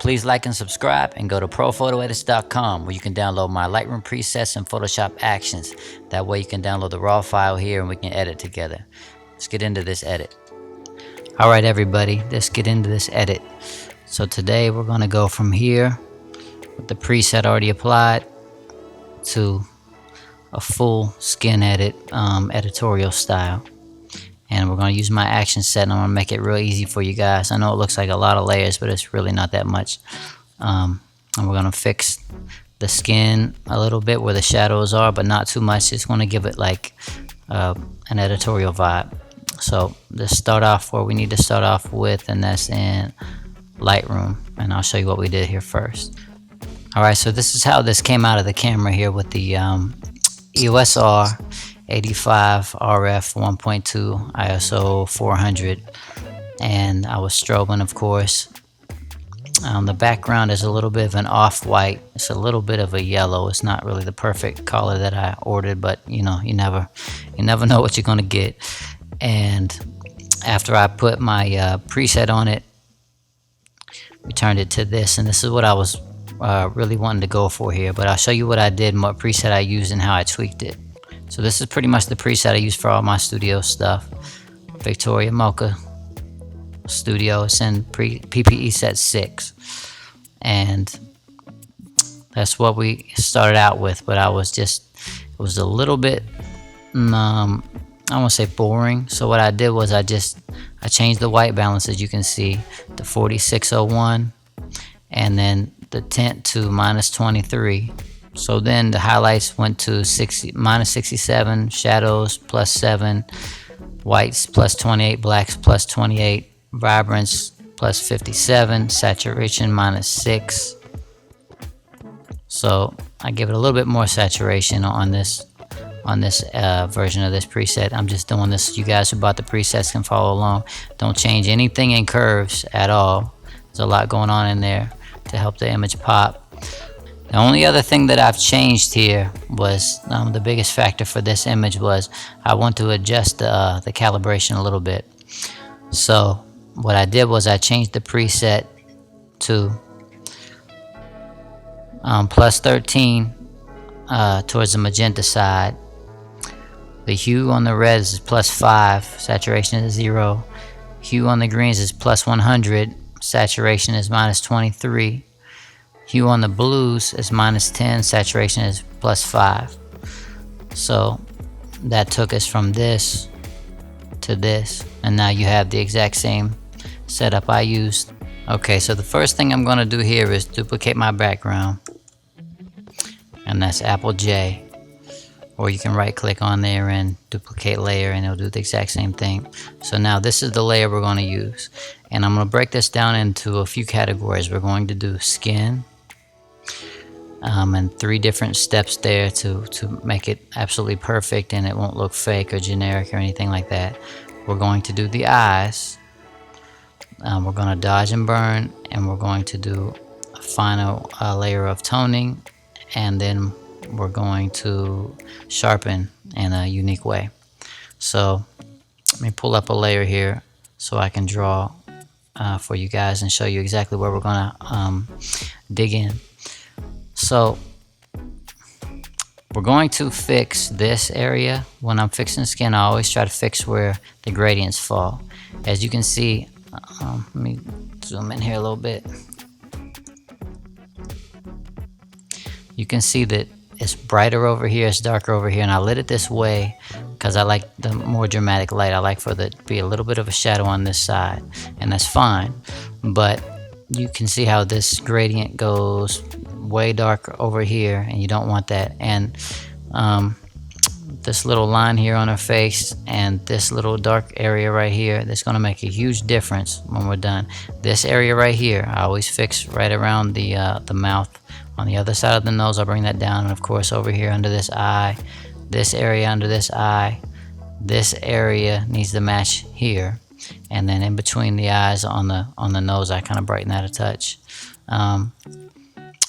Please like and subscribe, and go to ProPhotoEdits.com where you can download my Lightroom presets and Photoshop actions. That way you can download the raw file here and we can edit together. Let's get into this edit. Alright everybody, let's get into this edit. So today we're going to go from here with the preset already applied to a full skin edit, editorial style. And we're going to use my action set, and I'm going to make it real easy for you guys. I know it looks like a lot of layers, but it's really not that much. And we're going to fix the skin a little bit where the shadows are, but not too much. It's going to give it like an editorial vibe. So let's start off where we need to start off with, and that's in Lightroom. And I'll show you what we did here first. Alright, so this is how this came out of the camera here with the EOS R 85 RF 1.2 ISO 400, and I was strobing, of course. The background is a little bit of an off-white. It's a little bit of a yellow. It's not really the perfect color that I ordered, but you know, you never know what you're gonna get. And after I put my preset on it, we turned it to this, and this is what I was really wanting to go for here. But I'll show you what I did and what preset I used and how I tweaked it. So this is pretty much the preset I use for all my studio stuff. Victoria Mocha Studio. It's in PPE set 6. And that's what we started out with. But it was a little bit, I don't want to say boring. So what I did was I changed the white balance, as you can see, to 4601. And then the tint to -23. So then the highlights went to -67, shadows +7, whites +28, blacks +28, vibrance +57, saturation -6. So I give it a little bit more saturation on this version of this preset. I'm just doing this. You guys who bought the presets can follow along. Don't change anything in curves at all. There's a lot going on in there to help the image pop. The only other thing that I've changed here was the biggest factor for this image was I want to adjust the calibration a little bit. So what I did was I changed the preset to +13 towards the magenta side. The hue on the reds is +5, saturation is 0. Hue on the greens is +100, saturation is -23. Hue on the blues is -10, saturation is +5. So that took us from this to this, and now you have the exact same setup I used. Okay, so the first thing I'm going to do here is duplicate my background, and that's Apple J. Or you can right click on there and duplicate layer, and it'll do the exact same thing. So now this is the layer we're going to use, and I'm going to break this down into a few categories. We're going to do skin, and 3 different steps there to make it absolutely perfect and it won't look fake or generic or anything like that. We're going to do the eyes, we're going to dodge and burn, and we're going to do a final layer of toning, and then we're going to sharpen in a unique way. So let me pull up a layer here so I can draw for you guys and show you exactly where we're going to dig in. So we're going to fix this area. When I'm fixing skin, I always try to fix where the gradients fall. As you can see, let me zoom in here a little bit. You can see that it's brighter over here, it's darker over here, and I lit it this way because I like the more dramatic light. I like for there to be a little bit of a shadow on this side, and that's fine. But you can see how this gradient goes way dark over here, and you don't want that. And this little line here on her face and this little dark area right here, that's going to make a huge difference when we're done. This area right here, I always fix right around the mouth. On the other side of the nose, I'll bring that down, and of course over here under this eye, this area under this eye, this area needs to match here, and then in between the eyes on the nose, I kind of brighten that a touch.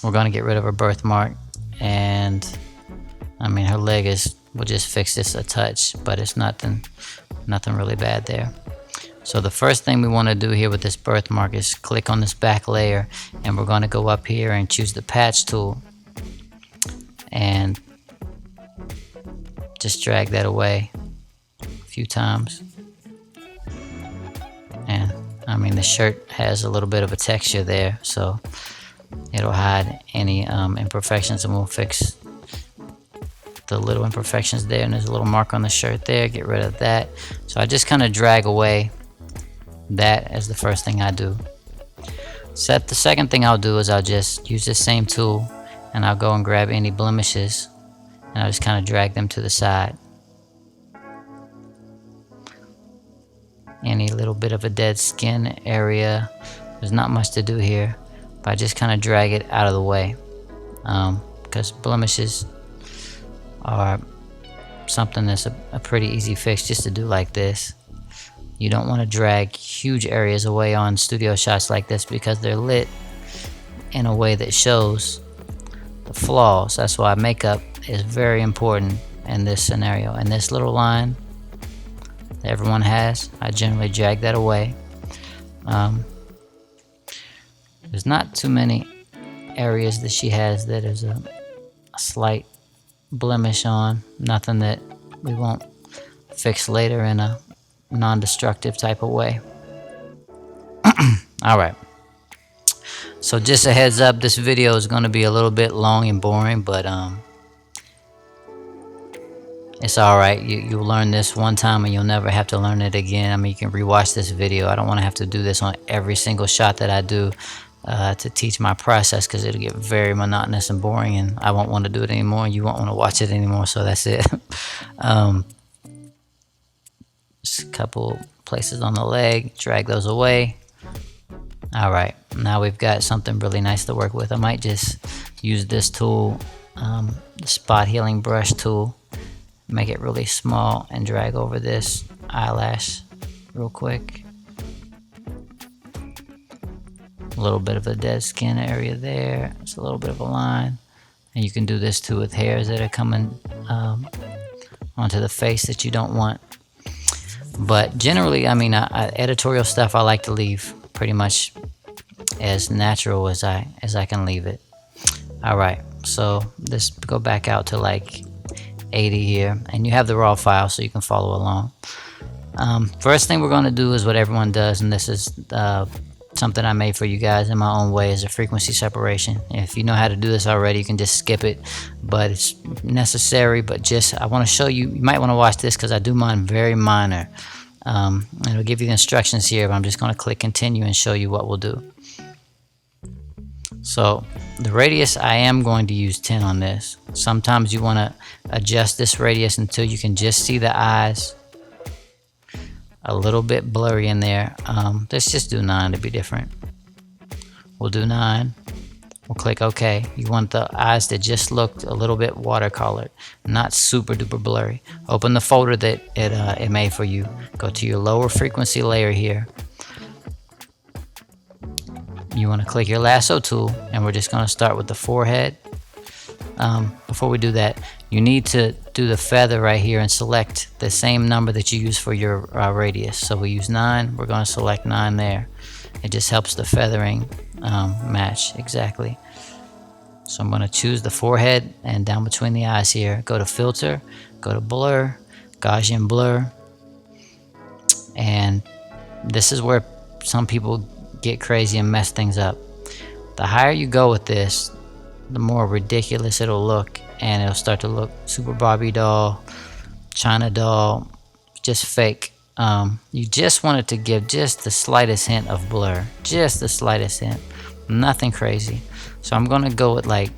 We're going to get rid of her birthmark, and I mean her leg we'll just fix this a touch, but it's nothing really bad there. So the first thing we want to do here with this birthmark is click on this back layer, and we're going to go up here and choose the patch tool and just drag that away a few times. And I mean, the shirt has a little bit of a texture there, so it'll hide any imperfections, and we'll fix the little imperfections there. And there's a little mark on the shirt there, get rid of that. So I just kind of drag away that as the first thing I do. The second thing I'll do is I'll just use this same tool, and I'll go and grab any blemishes, and I'll just kind of drag them to the side. Any little bit of a dead skin area, there's not much to do here, but I just kind of drag it out of the way, because blemishes are something that's a pretty easy fix just to do like this. You don't want to drag huge areas away on studio shots like this because they're lit in a way that shows the flaws. That's why makeup is very important in this scenario. And this little line that everyone has, I generally drag that away. There's not too many areas that she has that is a slight blemish on. Nothing that we won't fix later in a non-destructive type of way. Alright, so just a heads up, this video is going to be a little bit long and boring, but it's alright. You'll learn this one time and you'll never have to learn it again. I mean, you can rewatch this video. I don't want to have to do this on every single shot that I do to teach my process, because it'll get very monotonous and boring, and I won't want to do it anymore, and you won't want to watch it anymore, so that's it. Just a couple places on the leg, drag those away. Alright, now we've got something really nice to work with. I might just use this tool, the spot healing brush tool, make it really small and drag over this eyelash real quick. A little bit of a dead skin area there, it's a little bit of a line. And you can do this too with hairs that are coming onto the face that you don't want. But generally, I mean, editorial stuff I like to leave pretty much as natural as I can leave it. Alright, so let's go back out to like 80 here, and you have the raw file so you can follow along. First thing we're going to do is what everyone does, and this is something I made for you guys in my own way, is a frequency separation. If you know how to do this already, you can just skip it, but it's necessary. But just, I want to show you, you might want to watch this because I do mine very minor. It'll give you the instructions here, but I'm just going to click continue and show you what we'll do. So the radius, I am going to use 10 on this. Sometimes you want to adjust this radius until you can just see the eyes. A little bit blurry in there. Let's just do 9 to be different. We'll do 9. We'll click OK. You want the eyes that just look a little bit watercolored, not super duper blurry. Open the folder that it made for you. Go to your lower frequency layer here. You want to click your lasso tool, and we're just going to start with the forehead. Before we do that, you need to do the feather right here and select the same number that you use for your radius. So we use 9, we're going to select 9 there. It just helps the feathering match exactly. So I'm going to choose the forehead, and down between the eyes here, go to filter, go to blur, Gaussian blur. And this is where some people get crazy and mess things up. The higher you go with this, the more ridiculous it'll look, and it'll start to look super Barbie doll, China doll, just fake. You just want it to give just the slightest hint of blur, just the slightest hint, nothing crazy. So I'm gonna go with like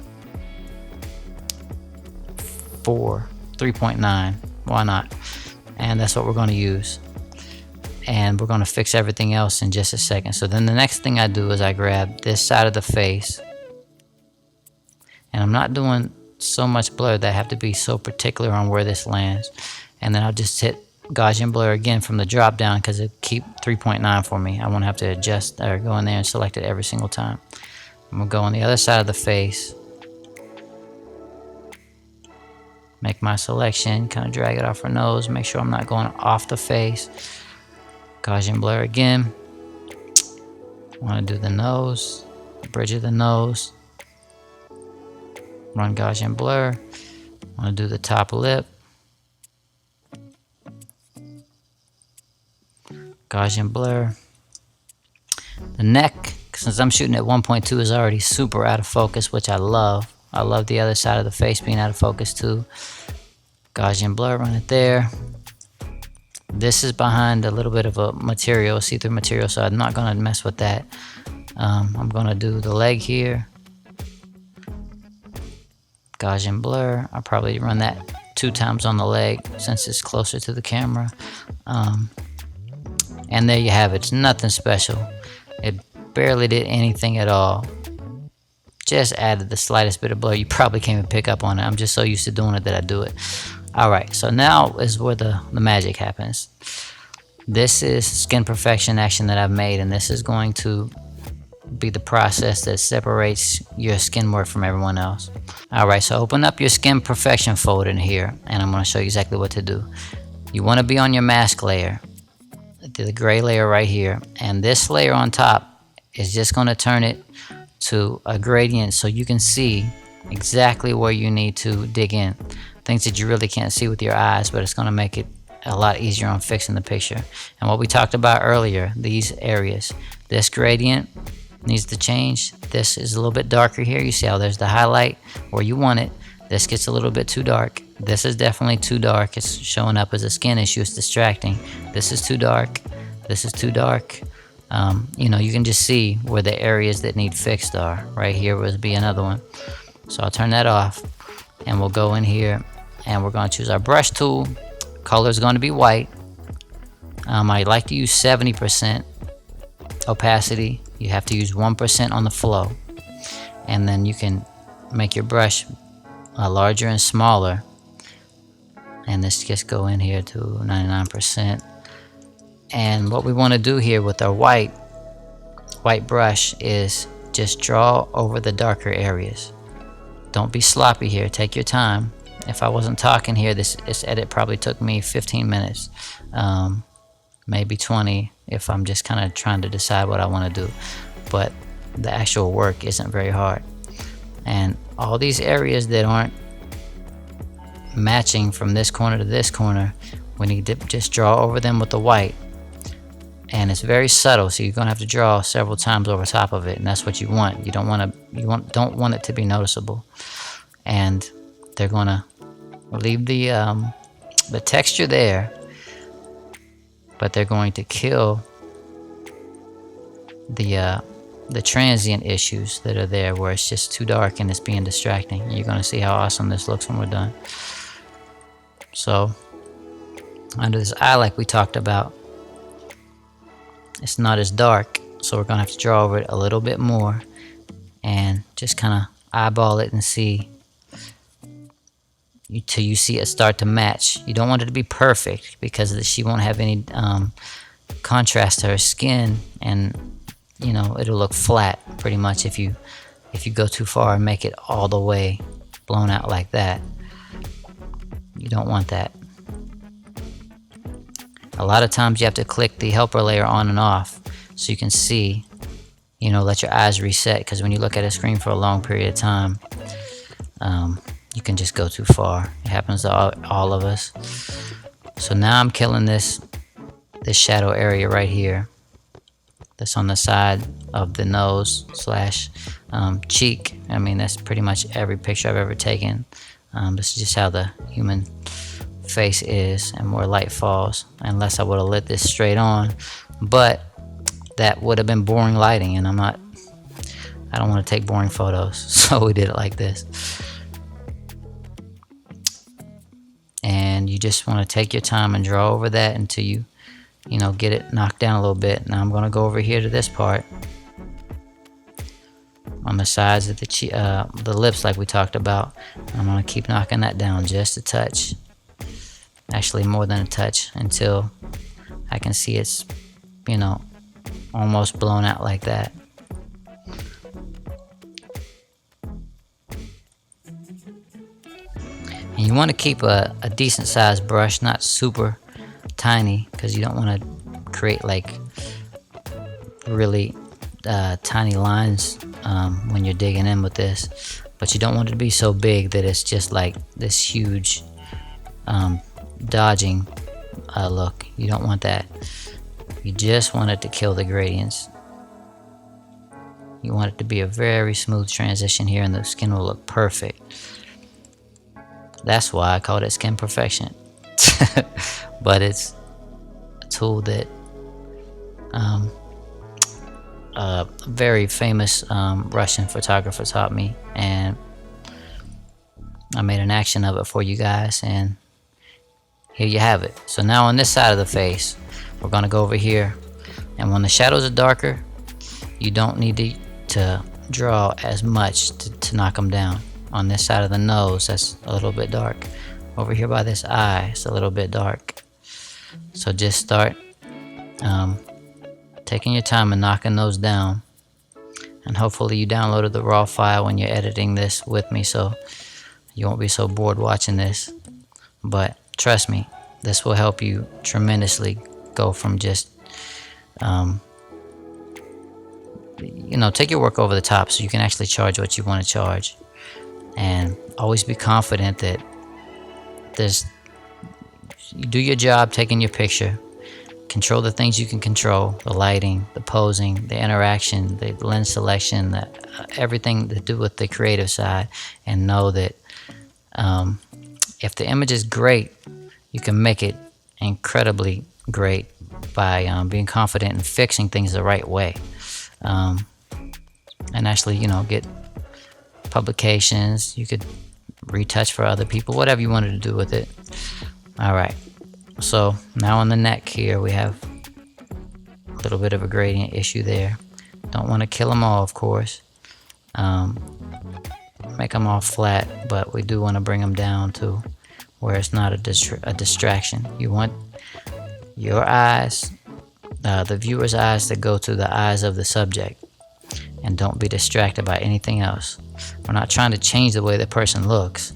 3.9, why not? And that's what we're gonna use. And we're gonna fix everything else in just a second. So then the next thing I do is I grab this side of the face, and I'm not doing so much blur that I have to be so particular on where this lands. And then I'll just hit Gaussian blur again from the drop down, because it keep 3.9 for me. I won't have to adjust or go in there and select it every single time. I'm gonna go on the other side of the face, make my selection, kind of drag it off her nose, make sure I'm not going off the face. Gaussian blur again. Want to do the nose, bridge of the nose. Run Gaussian blur. Want to do the top lip. Gaussian blur. The neck, since I'm shooting at 1.2, is already super out of focus, which I love. I love the other side of the face being out of focus too. Gaussian blur, run it there. This is behind a little bit of a material, see-through material, so I'm not gonna mess with that. I'm gonna do the leg here. Gaussian blur, I'll probably run that 2 times on the leg since it's closer to the camera. And there you have it. It's nothing special. It barely did anything at all. Just added the slightest bit of blur. You probably can't even pick up on it. I'm just so used to doing it that I do it. Alright, so now is where the magic happens. This is skin perfection action that I've made, and this is going to be the process that separates your skin work from everyone else. Alright, so open up your skin perfection folder in here, and I'm going to show you exactly what to do. You want to be on your mask layer, the gray layer right here, and this layer on top is just going to turn it to a gradient so you can see exactly where you need to dig in. Things that you really can't see with your eyes, but it's going to make it a lot easier on fixing the picture. And what we talked about earlier, these areas, this gradient needs to change. This is a little bit darker here. You see how there's the highlight where you want it. This gets a little bit too dark. This is definitely too dark. It's showing up as a skin issue. It's distracting. This is too dark. This is too dark. You know, you can just see where the areas that need fixed are. Right here would be another one. So I'll turn that off, and we'll go in here, and we're going to choose our brush tool. Color is going to be white. I like to use 70% opacity. You have to use 1% on the flow, and then you can make your brush larger and smaller. And this just go in here to 99%. And what we want to do here with our white brush is just draw over the darker areas. Don't be sloppy here. Take your time. If I wasn't talking here, this edit probably took me 15 minutes, maybe 20 if I'm just kind of trying to decide what I want to do. But the actual work isn't very hard. And all these areas that aren't matching from this corner to this corner, we need to just draw over them with the white. And it's very subtle, so you're gonna have to draw several times over top of it, and that's what you want. You don't want it to be noticeable. And they're gonna leave the texture there, but they're going to kill the transient issues that are there, where it's just too dark and it's being distracting. You're gonna see how awesome this looks when we're done. So under this eye, like we talked about, it's not as dark, so we're gonna have to draw over it a little bit more and just kind of eyeball it and see till you see it start to match. You don't want it to be perfect because she won't have any contrast to her skin, and you know, it'll look flat pretty much if you go too far and make it all the way blown out like that. You don't want that. A lot of times you have to click the helper layer on and off so you can see, you know, let your eyes reset, because when you look at a screen for a long period of time, you can just go too far. It happens to all of us. So now I'm killing this shadow area right here that's on the side of the nose slash cheek. I mean, that's pretty much every picture I've ever taken. This is just how the human face is, and more light falls, unless I would have lit this straight on, but that would have been boring lighting, and I don't want to take boring photos, so we did it like this. And you just want to take your time and draw over that until you know, get it knocked down a little bit. Now I'm going to go over here to this part on the sides of the lips, like we talked about. I'm going to keep knocking that down just a touch, actually more than a touch, until I can see it's, you know, almost blown out like that. And you want to keep a decent sized brush, not super tiny, because you don't want to create like really tiny lines when you're digging in with this, but you don't want it to be so big that it's just like this huge dodging look. You don't want that. You just want it to kill the gradients. You want it to be a very smooth transition here, and the skin will look perfect. That's why I call it skin perfection. But it's a tool that a very famous Russian photographer taught me, and I made an action of it for you guys, and here you have it. So now on this side of the face, we're going to go over here, and when the shadows are darker, you don't need to draw as much to knock them down. On this side of the nose, that's a little bit dark. Over here by this eye, it's a little bit dark. So just start taking your time and knocking those down. And hopefully you downloaded the raw file when you're editing this with me, so you won't be so bored watching this. But trust me, this will help you tremendously go from just take your work over the top so you can actually charge what you want to charge. And always be confident that you do your job taking your picture. Control the things you can control: the lighting, the posing, the interaction, the lens selection, everything to do with the creative side. And know that if the image is great, you can make it incredibly great by being confident and fixing things the right way. And actually, get publications. You could retouch for other people, whatever you wanted to do with it. All right. So now on the neck here, we have a little bit of a gradient issue there. Don't want to kill them all, of course. Make them all flat, but we do want to bring them down to where it's not a distraction. You want your eyes, the viewer's eyes, to go to the eyes of the subject, and don't be distracted by anything else. We're not trying to change the way the person looks.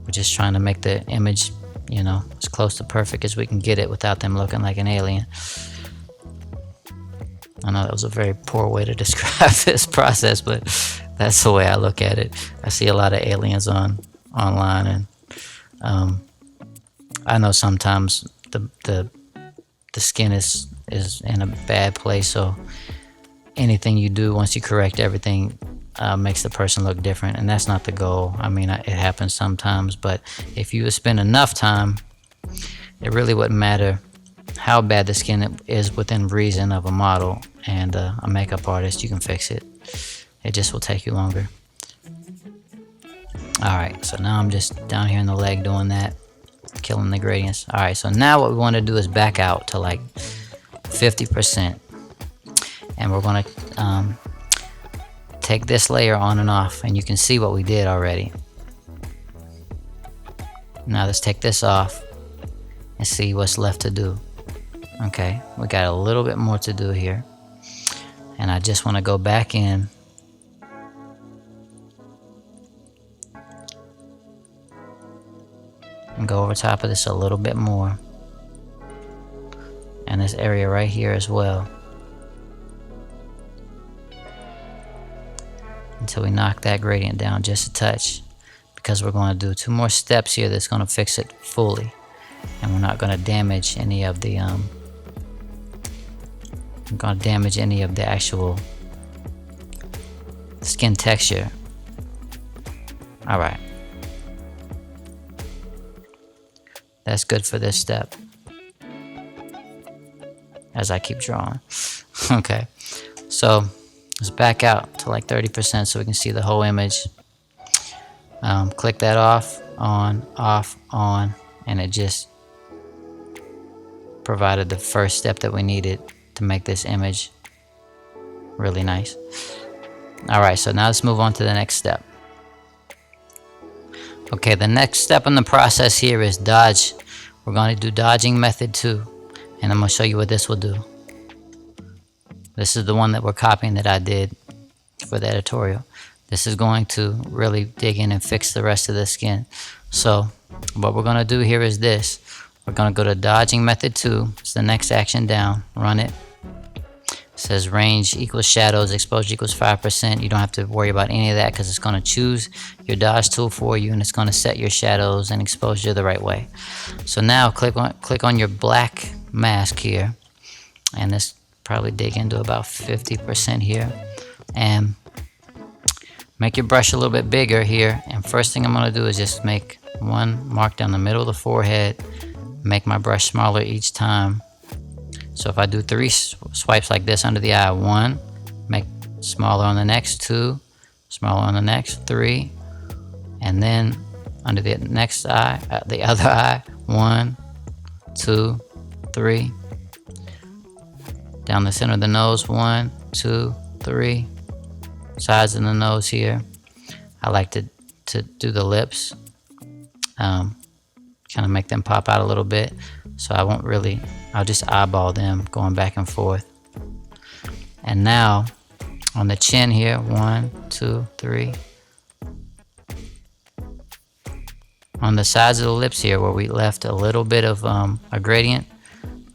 We're just trying to make the image, as close to perfect as we can get it without them looking like an alien. I know that was a very poor way to describe this process, but that's the way I look at it. I see a lot of aliens online, and I know sometimes the skin is in a bad place, so anything you do, once you correct everything, makes the person look different, and that's not the goal. I mean, it happens sometimes, but if you spend enough time, it really wouldn't matter how bad the skin is within reason of a model and a makeup artist. You can fix it. It just will take you longer. Alright, so now I'm just down here in the leg doing that, killing the gradients. Alright, so now what we want to do is back out to like 50%, and we're going to take this layer on and off, and you can see what we did already. Now let's take this off and see what's left to do. Okay, we got a little bit more to do here, and I just want to go back in and go over top of this a little bit more, and this area right here as well, until we knock that gradient down just a touch, because we're going to do 2 more steps here that's going to fix it fully, and we're not going to damage any of the actual skin texture. Alright, that's good for this step as I keep drawing. Okay, so let's back out to like 30% so we can see the whole image. Click that off, on, and it just provided the first step that we needed to make this image really nice. Alright, so now let's move on to the next step. Okay, the next step in the process here is dodge. We're going to do dodging method 2, and I'm going to show you what this will do. This is the one that we're copying that I did for the editorial. This is going to really dig in and fix the rest of the skin. So what we're going to do here is this. We're gonna go to dodging method 2. It's the next action down. Run it. It says range equals shadows, exposure equals 5%. You don't have to worry about any of that because it's gonna choose your dodge tool for you, and it's gonna set your shadows and exposure the right way. So now click on your black mask here, and this probably dig into about 50% here, and make your brush a little bit bigger here. And first thing I'm gonna do is just make one mark down the middle of the forehead, make my brush smaller each time. So if I do 3 swipes like this under the eye, 1, make smaller on the next, 2, smaller on the next, 3, and then under the next eye, the other eye, 1, 2, 3. Down the center of the nose, 1, 2, 3. Sides of the nose here. I like to do the lips, kind of make them pop out a little bit. So I'll just eyeball them going back and forth. And now on the chin here, 1, 2, 3. On the sides of the lips here where we left a little bit of a gradient,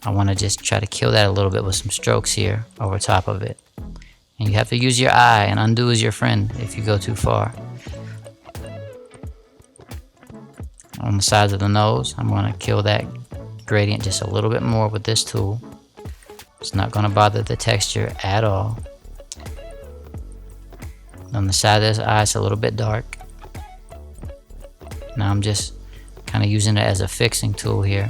I want to just try to kill that a little bit with some strokes here over top of it. And you have to use your eye, and undo is your friend if you go too far. On the sides of the nose, I'm going to kill that gradient just a little bit more with this tool. It's not going to bother the texture at all. On the side of this eye, it's a little bit dark. Now I'm just kind of using it as a fixing tool here.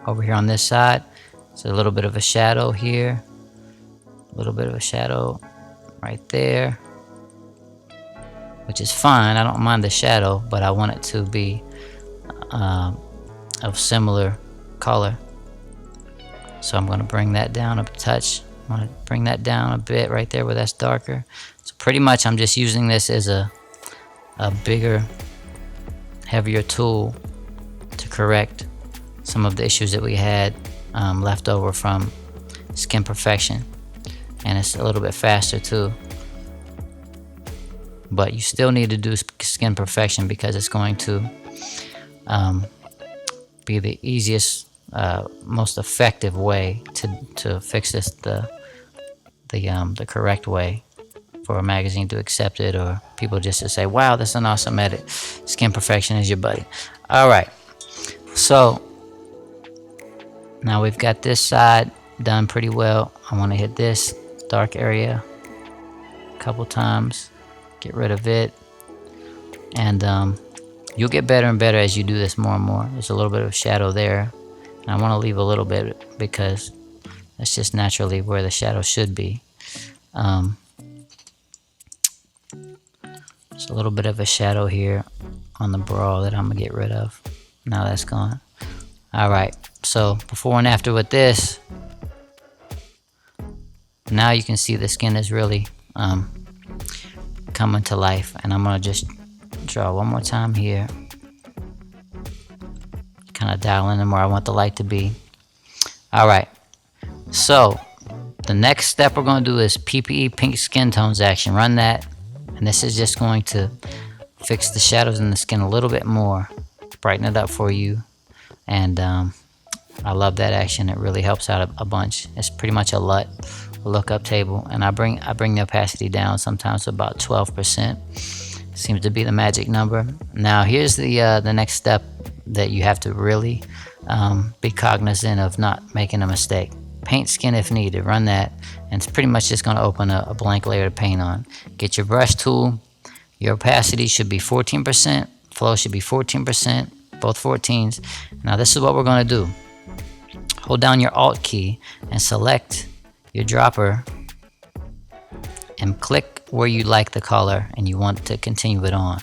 Over here on this side, it's a little bit of a shadow here. A little bit of a shadow right there, which is fine. I don't mind the shadow, but I want it to be of similar color. So I'm going to bring that down a touch. I'm going to bring that down a bit right there where that's darker. So pretty much I'm just using this as a bigger, heavier tool to correct some of the issues that we had left over from Skin Perfection. And it's a little bit faster too. But you still need to do Skin Perfection because it's going to be the easiest, most effective way to fix this the correct way for a magazine to accept it, or people just to say, wow, that's an awesome edit. Skin Perfection is your buddy. All right, so now we've got this side done pretty well. I want to hit this dark area a couple times, get rid of it, and you'll get better and better as you do this more and more. There's a little bit of shadow there, and I want to leave a little bit because that's just naturally where the shadow should be. There's a little bit of a shadow here on the brow that I'm gonna get rid of. Now that's gone. All right, so before and after with this, now you can see the skin is really coming to life. And I'm gonna just draw one more time here, kind of dial in where I want the light to be. All right, so the next step we're going to do is PPE Pink Skin Tones action. Run that, and this is just going to fix the shadows in the skin a little bit more, brighten it up for you. And I love that action. It really helps out a bunch. It's pretty much a LUT, a lookup table, and I bring the opacity down sometimes to about 12%. Seems to be the magic number. Now here's the next step that you have to really be cognizant of not making a mistake. Paint skin if needed. Run that, and it's pretty much just going to open a blank layer to paint on. Get your brush tool. Your opacity should be 14%. Flow should be 14%. Both 14s. Now this is what we're going to do. Hold down your Alt key and select your dropper and click where you like the color and you want to continue it on.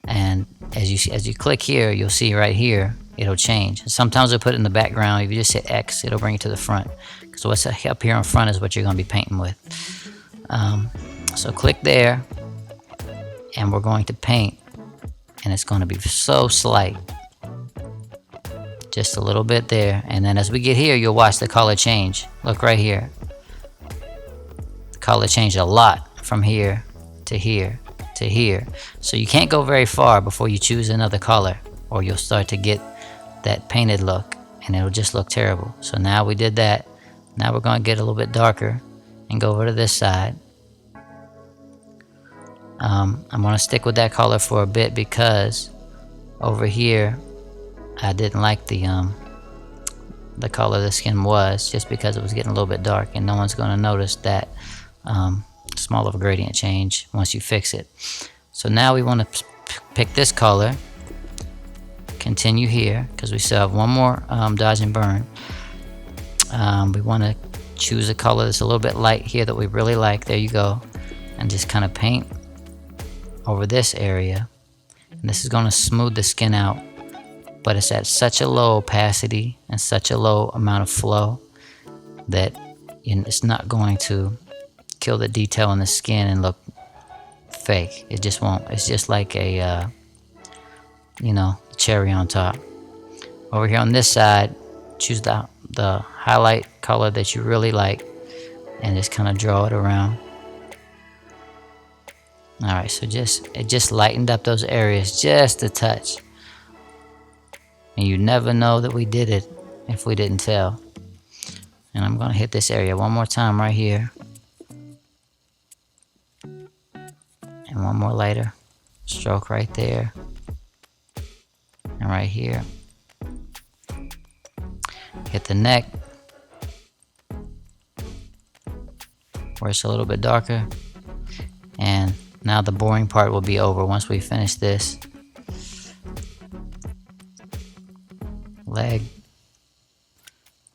And as you click here, you'll see right here it'll change. Sometimes I'll put it in the background. If you just hit X, it'll bring it to the front, because what's up here in front is what you're going to be painting with. So click there, and we're going to paint, and it's going to be so slight, just a little bit there. And then as we get here, you'll watch the color change. Look right here, the color changed a lot from here to here to here. So you can't go very far before you choose another color. or you'll start to get that painted look and it'll just look terrible. So now we did that. Now we're going to get a little bit darker and go over to this side. I'm going to stick with that color for a bit because over here I didn't like the color the skin was, just because it was getting a little bit dark, and no one's going to notice that small of a gradient change once you fix it. So now we want to pick this color, continue here because we still have one more dodge and burn. We want to choose a color that's a little bit light here that we really like. There you go. And just kind of paint over this area. And this is going to smooth the skin out, but it's at such a low opacity and such a low amount of flow that it's not going to kill the detail in the skin and look fake. It just won't. It's just like a cherry on top. Over here on this side, choose the highlight color that you really like and just kind of draw it around. Alright, so it just lightened up those areas just a touch. And you never know that we did it if we didn't tell. And I'm going to hit this area one more time right here. And one more lighter stroke right there. And right here. Hit the neck, where it's a little bit darker. And now the boring part will be over once we finish this. Leg.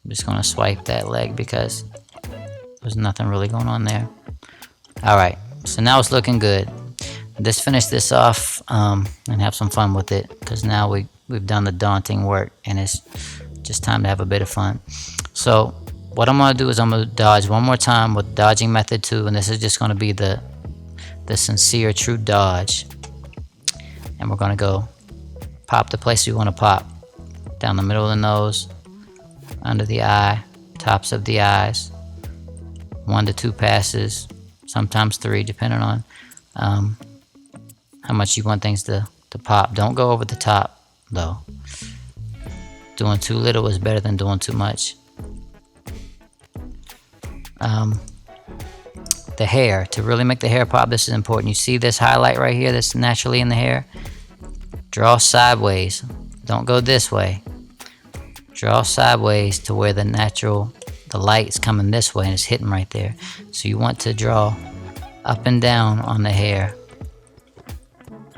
I'm just going to swipe that leg because there's nothing really going on there. Alright, so now it's looking good. Let's finish this off and have some fun with it, because now we've done the daunting work and it's just time to have a bit of fun. So what I'm going to do is I'm going to dodge one more time with dodging method 2, and this is just going to be the sincere true dodge. And we're going to go pop the place we want to pop. Down the middle of the nose, under the eye, tops of the eyes. 1 to 2 passes, sometimes 3, depending on how much you want things to pop. Don't go over the top though. Doing too little is better than doing too much. The hair, to really make the hair pop, this is important. You see this highlight right here that's naturally in the hair? Draw sideways. Don't go this way. Draw sideways to where the light's coming this way and it's hitting right there. So you want to draw up and down on the hair.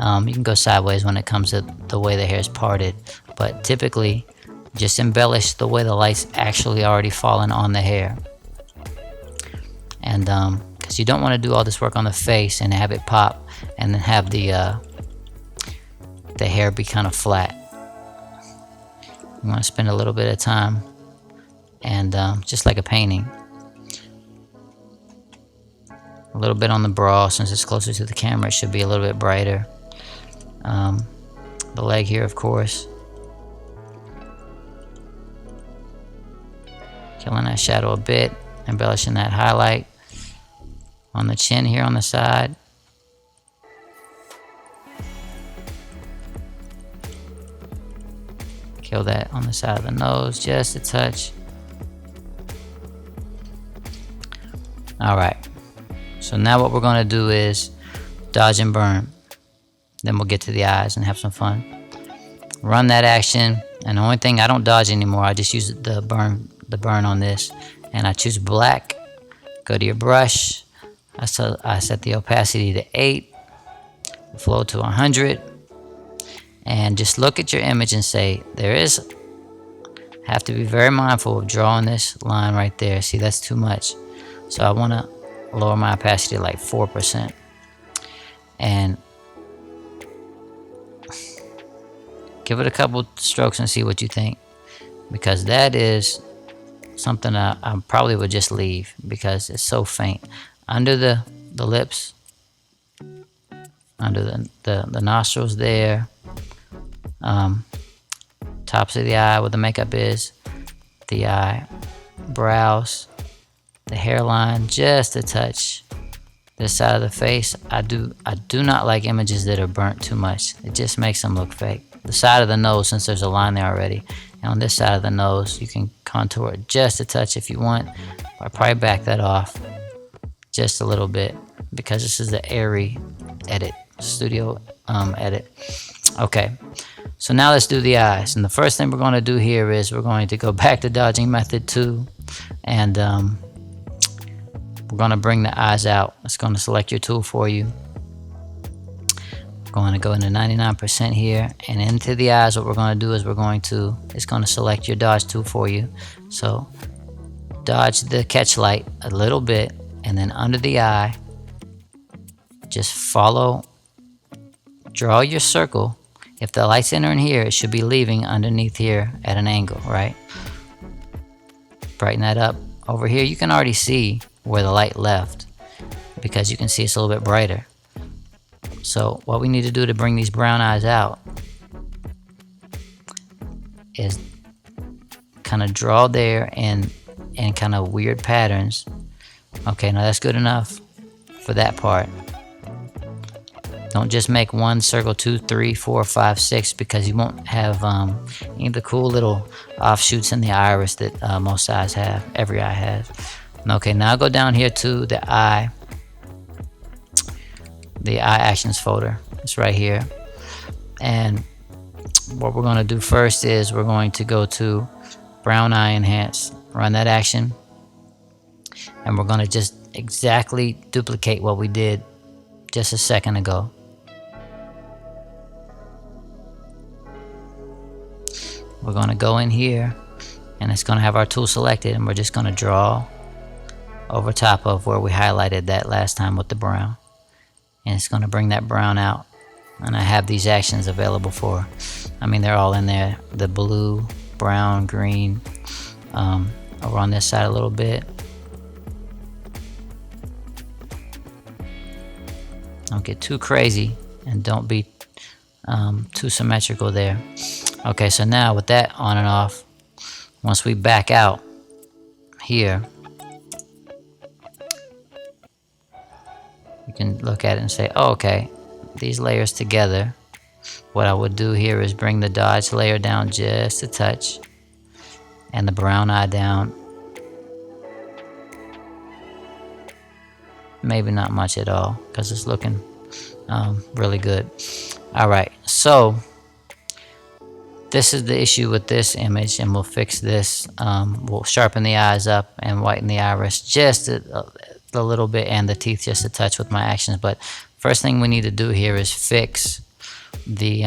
You can go sideways when it comes to the way the hair is parted, but typically just embellish the way the light's actually already falling on the hair. And because you don't want to do all this work on the face and have it pop and then have the hair be kind of flat. You want to spend a little bit of time and just like a painting. A little bit on the bra, since it's closer to the camera, it should be a little bit brighter. The leg here, of course. Killing that shadow a bit, embellishing that highlight on the chin here on the side. Kill that on the side of the nose, just a touch. Alright, so now what we're going to do is dodge and burn. Then we'll get to the eyes and have some fun. Run that action, and the only thing, I don't dodge anymore, I just use the burn on this. And I choose black, go to your brush, I set the opacity to 8, the flow to 100, and just look at your image and say, have to be very mindful of drawing this line right there. See, that's too much. So I want to lower my opacity to like 4%. And give it a couple strokes and see what you think. Because that is something I probably would just leave because it's so faint. Under the lips, under the nostrils there, tops of the eye where the makeup is, the eyebrows, the hairline, just a touch. This side of the face, I do not like images that are burnt too much. It just makes them look fake. the side of the nose, since there's a line there already. And on this side of the nose, you can contour it just a touch if you want. I'll probably back that off just a little bit because this is the airy edit, studio edit. Okay, so now let's do the eyes. And the first thing we're going to do here is we're going to go back to dodging method 2, and we're going to bring the eyes out. It's going to select your tool for you. We're going to go into 99% here, and into the eyes what we're going to do is it's going to select your dodge tool for you. So dodge the catch light a little bit, and then under the eye just draw your circle. If the light's entering here, it should be leaving underneath here at an angle, right? Brighten that up. Over here you can already see where the light left because you can see it's a little bit brighter. So what we need to do to bring these brown eyes out is kind of draw there and kind of weird patterns. Okay, now that's good enough for that part. Don't just make one circle, 2, 3, 4, 5, 6, because you won't have any of the cool little offshoots in the iris that most eyes have, every eye has. Okay, now go down here to the eye actions folder. It's right here. And what we're going to do first is we're going to go to brown eye enhance, run that action, and we're going to just exactly duplicate what we did just a second ago. We're going to go in here, and it's going to have our tool selected, and we're just going to draw over top of where we highlighted that last time with the brown, and it's going to bring that brown out. And I have these actions available for, they're all in there, the blue, brown, green, over on this side a little bit. Don't get too crazy and don't be too symmetrical there. Okay, so now with that on and off, once we back out here, you can look at it and say, oh, okay, these layers together. What I would do here is bring the dodge layer down just a touch and the brown eye down maybe not much at all because it's looking really good. Alright, so this is the issue with this image, and we'll fix this. We'll sharpen the eyes up and whiten the iris just a little bit, and the teeth just a touch with my actions. But first thing we need to do here is fix the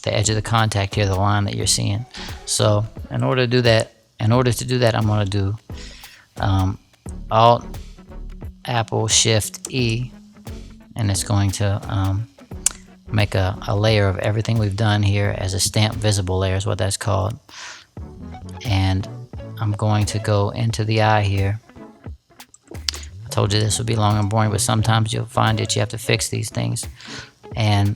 edge of the contact here, the line that you're seeing. So in order to do that, I'm going to do Alt Apple Shift E, and it's going to make a layer of everything we've done here as a stamp visible layer is what that's called. And I'm going to go into the eye here. I told you this would be long and boring, but sometimes you'll find that you have to fix these things. And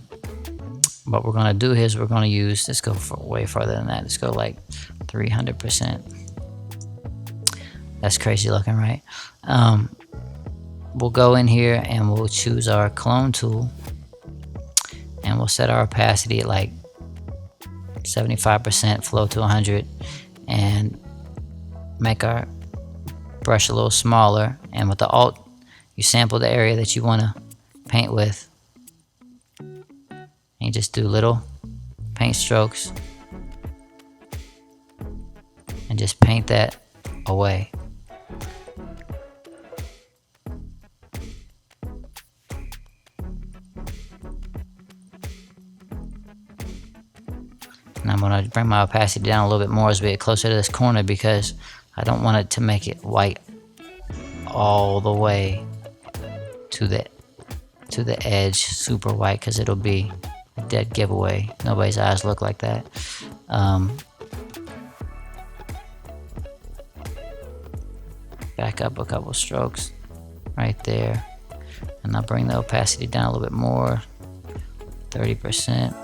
what we're going to do is we're going to use, let's go way farther than that. Let's go like 300%. That's crazy looking, right? We'll go in here and we'll choose our clone tool, and we'll set our opacity at like 75%, flow to 100, and make our brush a little smaller. And with the Alt, you sample the area that you want to paint with, and you just do little paint strokes and just paint that away. And I'm going to bring my opacity down a little bit more as we get closer to this corner, because I don't want it to make it white all the way to the edge, super white, because it'll be a dead giveaway. Nobody's eyes look like that. Back up a couple strokes right there, and I'll bring the opacity down a little bit more, 30%.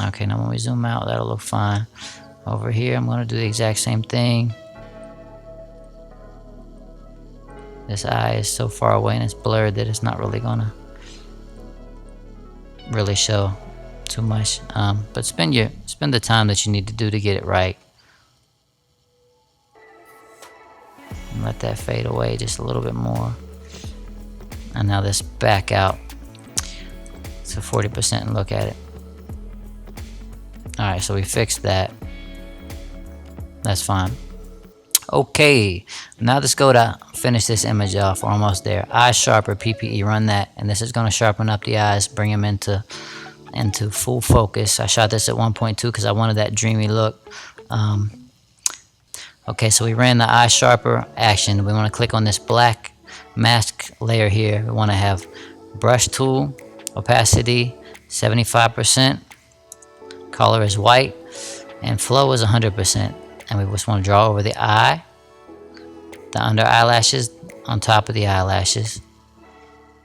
Okay, now when we zoom out, that'll look fine. Over here, I'm going to do the exact same thing. This eye is so far away and it's blurred that it's not really gonna really show too much. But spend the time that you need to do to get it right. And let that fade away just a little bit more. And now let's back out to 40% and look at it. Alright, so we fixed that. That's fine. Okay, now let's go to finish this image off. We're almost there. Eye sharper PPE, run that, and this is going to sharpen up the eyes, bring them into full focus. I shot this at 1.2 because I wanted that dreamy look. Okay, so we ran the eye sharper action. We want to click on this black mask layer here. We want to have brush tool, opacity 75%, color is white, and flow is 100%. And we just want to draw over the eye, the under eyelashes on top of the eyelashes.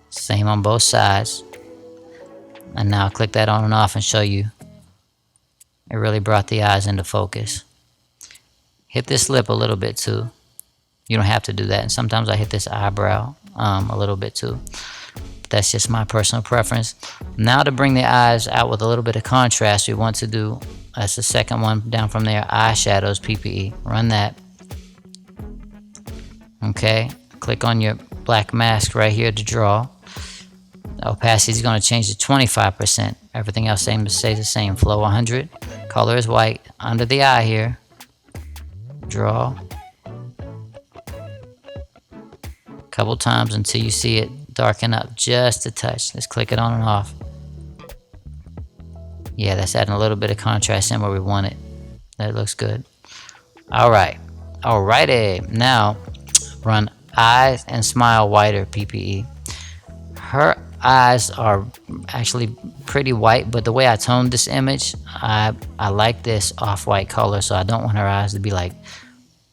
Same on both sides. And now I'll click that on and off and show you. It really brought the eyes into focus. Hit this lip a little bit too. You don't have to do that. And sometimes I hit this eyebrow a little bit too. But that's just my personal preference. Now to bring the eyes out with a little bit of contrast, we want to do, that's the second one down from there, eyeshadows PPE. Run that. Okay, click on your black mask right here to draw. The opacity is going to change to 25%. Everything else stays the same. Flow 100. Color is white. Under the eye here. Draw. A couple times until you see it darken up just a touch. Let's click it on and off. Yeah, that's adding a little bit of contrast in where we want it. That looks good. Alright. Alrighty. Now, run eyes and smile whiter PPE. Her eyes are actually pretty white, but the way I toned this image, I like this off-white color, so I don't want her eyes to be like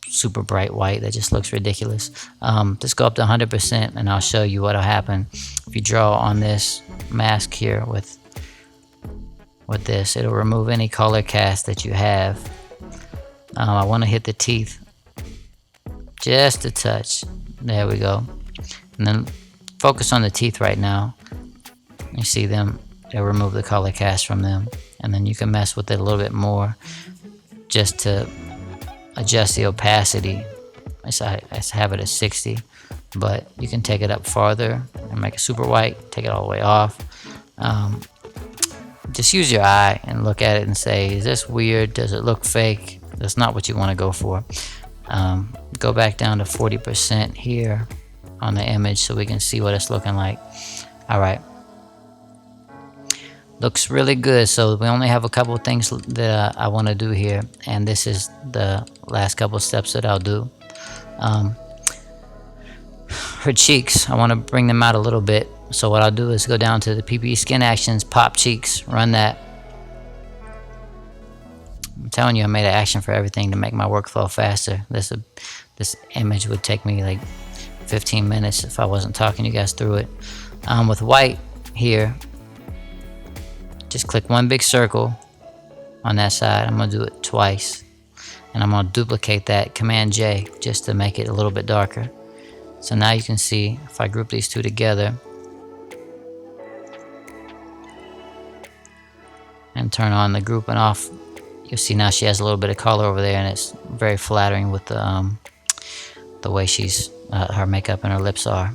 super bright white. That just looks ridiculous. Let's go up to 100% and I'll show you what'll happen if you draw on this mask here with this. It'll remove any color cast that you have. I want to hit the teeth just a touch. There we go. And then focus on the teeth right now. You see them, it'll remove the color cast from them. And then you can mess with it a little bit more just to adjust the opacity. I have it at 60, but you can take it up farther and make it super white, take it all the way off. Just use your eye and look at it and say, is this weird? Does it look fake? That's not what you want to go for. Go back down to 40% here on the image so we can see what it's looking like. Alright. Looks really good. So we only have a couple of things that I want to do here, and this is the last couple of steps that I'll do. Her cheeks, I want to bring them out a little bit. So what I'll do is go down to the PPE Skin Actions, Pop Cheeks, run that. I'm telling you, I made an action for everything to make my workflow faster. This image would take me like 15 minutes if I wasn't talking you guys through it. With white here, just click one big circle on that side. I'm going to do it twice. And I'm going to duplicate that, Command J, just to make it a little bit darker. So now you can see, if I group these two together and turn on the grouping off, you'll see now she has a little bit of color over there, and it's very flattering with the way she's her makeup and her lips are.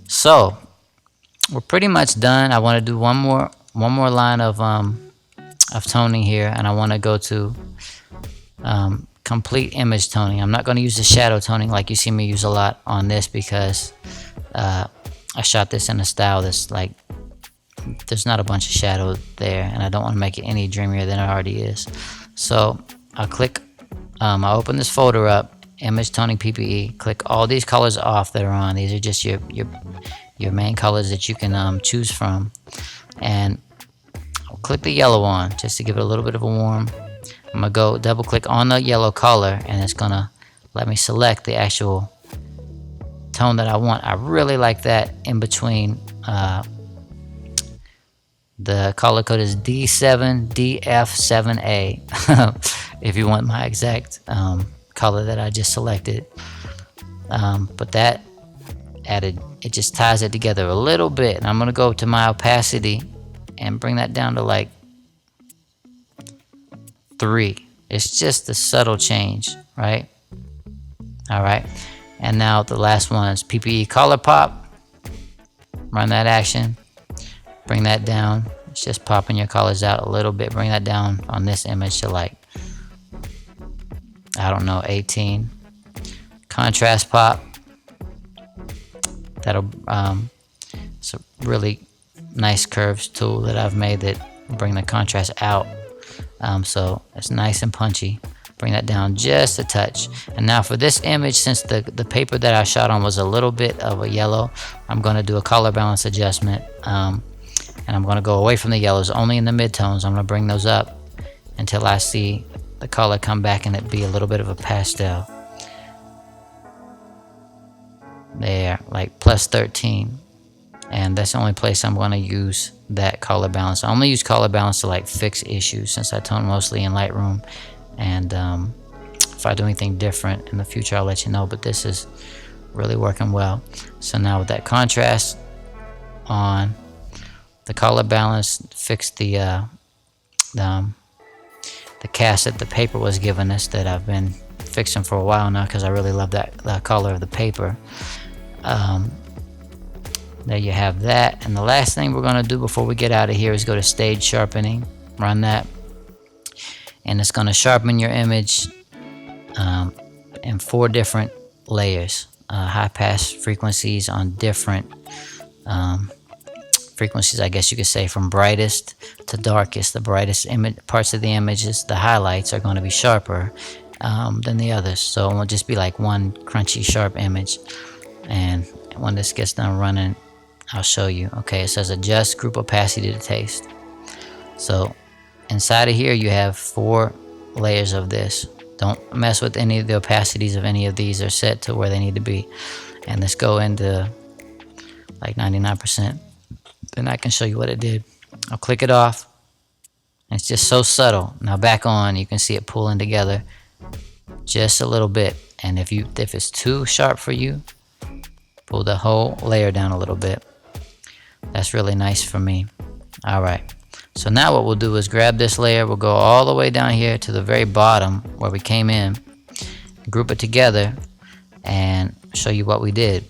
So we're pretty much done. I want to do one more line of toning here, and I want to go to complete image toning. I'm not going to use the shadow toning like you see me use a lot on this, because I shot this in a style that's like, there's not a bunch of shadow there, and I don't want to make it any dreamier than it already is. So I'll click, I'll open this folder up, image toning PPE, click all these colors off that are on. These are just your main colors that you can choose from, and I'll click the yellow on just to give it a little bit of a warm. I'm gonna go double click on the yellow color, and it's gonna let me select the actual tone that I want. I really like that in between. The color code is D7DF7A if you want my exact color that I just selected. But that added, it just ties it together a little bit. And I'm gonna go to my opacity and bring that down to like 3. It's just a subtle change, right? All right, and now the last one is PPE color pop. Run that action, bring that down. It's just popping your colors out a little bit. Bring that down on this image to like, I don't know, 18. Contrast pop. That'll it's a really nice curves tool that I've made that bring the contrast out. So it's nice and punchy. Bring that down just a touch. And now for this image, since the paper that I shot on was a little bit of a yellow, I'm going to do a color balance adjustment. And I'm going to go away from the yellows, only in the midtones. I'm going to bring those up until I see the color come back and it be a little bit of a pastel. There, like plus 13. And that's the only place I'm going to use that color balance. I only use color balance to like fix issues, since I tone mostly in Lightroom. And if I do anything different in the future, I'll let you know. But this is really working well. So now with that contrast on, the color balance, fix the cast that the paper was giving us, that I've been fixing for a while now because I really love that color of the paper. There you have that. And the last thing we're going to do before we get out of here is go to stage sharpening. Run that, and it's going to sharpen your image in 4 different layers, high pass frequencies on different frequencies, I guess you could say, from brightest to darkest. The brightest parts of the images, the highlights, are going to be sharper than the others, so it won't just be like one crunchy sharp image. And when this gets done running, I'll show you. Okay, it says adjust group opacity to taste. So inside of here you have 4 layers of this. Don't mess with any of the opacities of any of these. Are set to where they need to be. And let's go into like 99%. Then I can show you what it did. I'll click it off. It's just so subtle. Now back on, you can see it pulling together just a little bit. And if it's too sharp for you, pull the whole layer down a little bit. That's really nice for me. All right. So now what we'll do is grab this layer. We'll go all the way down here to the very bottom where we came in, group it together, and show you what we did.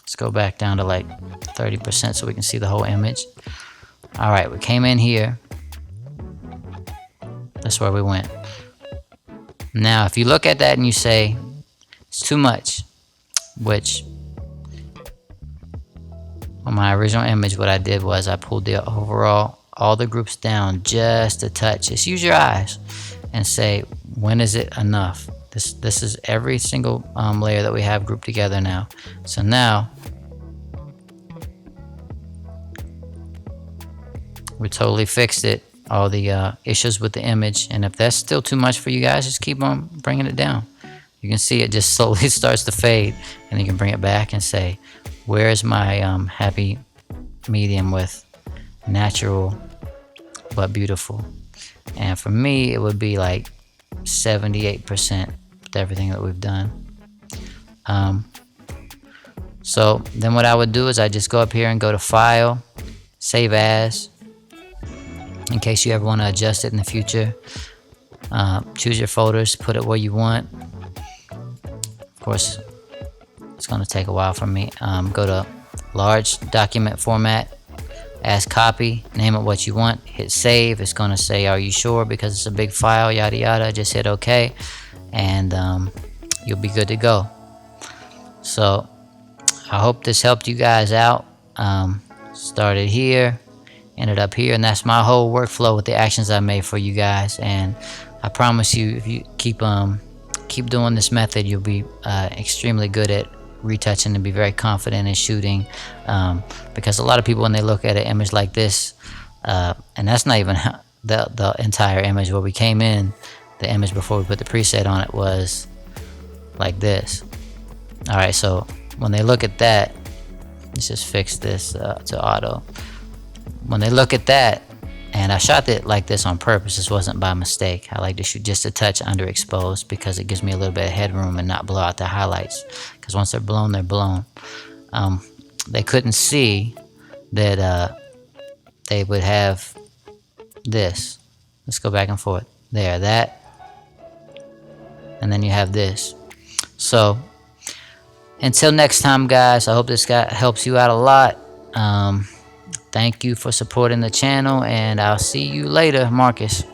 Let's go back down to like 30% so we can see the whole image. All right, we came in here. That's where we went. Now, if you look at that and you say, it's too much, which on my original image, what I did was I pulled the overall, all the groups down just a touch. Just use your eyes and say, when is it enough? This is every single layer that we have grouped together now. So now we totally fixed it, all the issues with the image. And if that's still too much for you guys, just keep on bringing it down. You can see it just slowly starts to fade, and you can bring it back and say, where is my happy medium with natural but beautiful? And for me, it would be like 78% with everything that we've done. So then what I would do is I just go up here and go to File, Save As, in case you ever want to adjust it in the future. Choose your folders, put it where you want. Of course, it's going to take a while for me. Go to Large Document Format, as Copy, name it what you want, hit Save. It's going to say, are you sure? Because it's a big file, yada yada. Just hit OK, and you'll be good to go. So I hope this helped you guys out. Started here, ended up here, and that's my whole workflow with the actions I made for you guys. And I promise you, if you keep doing this method, you'll be extremely good at retouching and be very confident in shooting, because a lot of people, when they look at an image like this, and that's not even the entire image, where we came in, the image before we put the preset on it was like this. All right, so when they look at that, let's just fix this to auto. When they look at that, And I shot it like this on purpose. This wasn't by mistake. I like to shoot just a touch underexposed because it gives me a little bit of headroom and not blow out the highlights. Because once they're blown, they're blown. They couldn't see that they would have this. Let's go back and forth. There, that. And then you have this. So, until next time, guys, I hope this helps you out a lot. Thank you for supporting the channel, and I'll see you later, Marcus.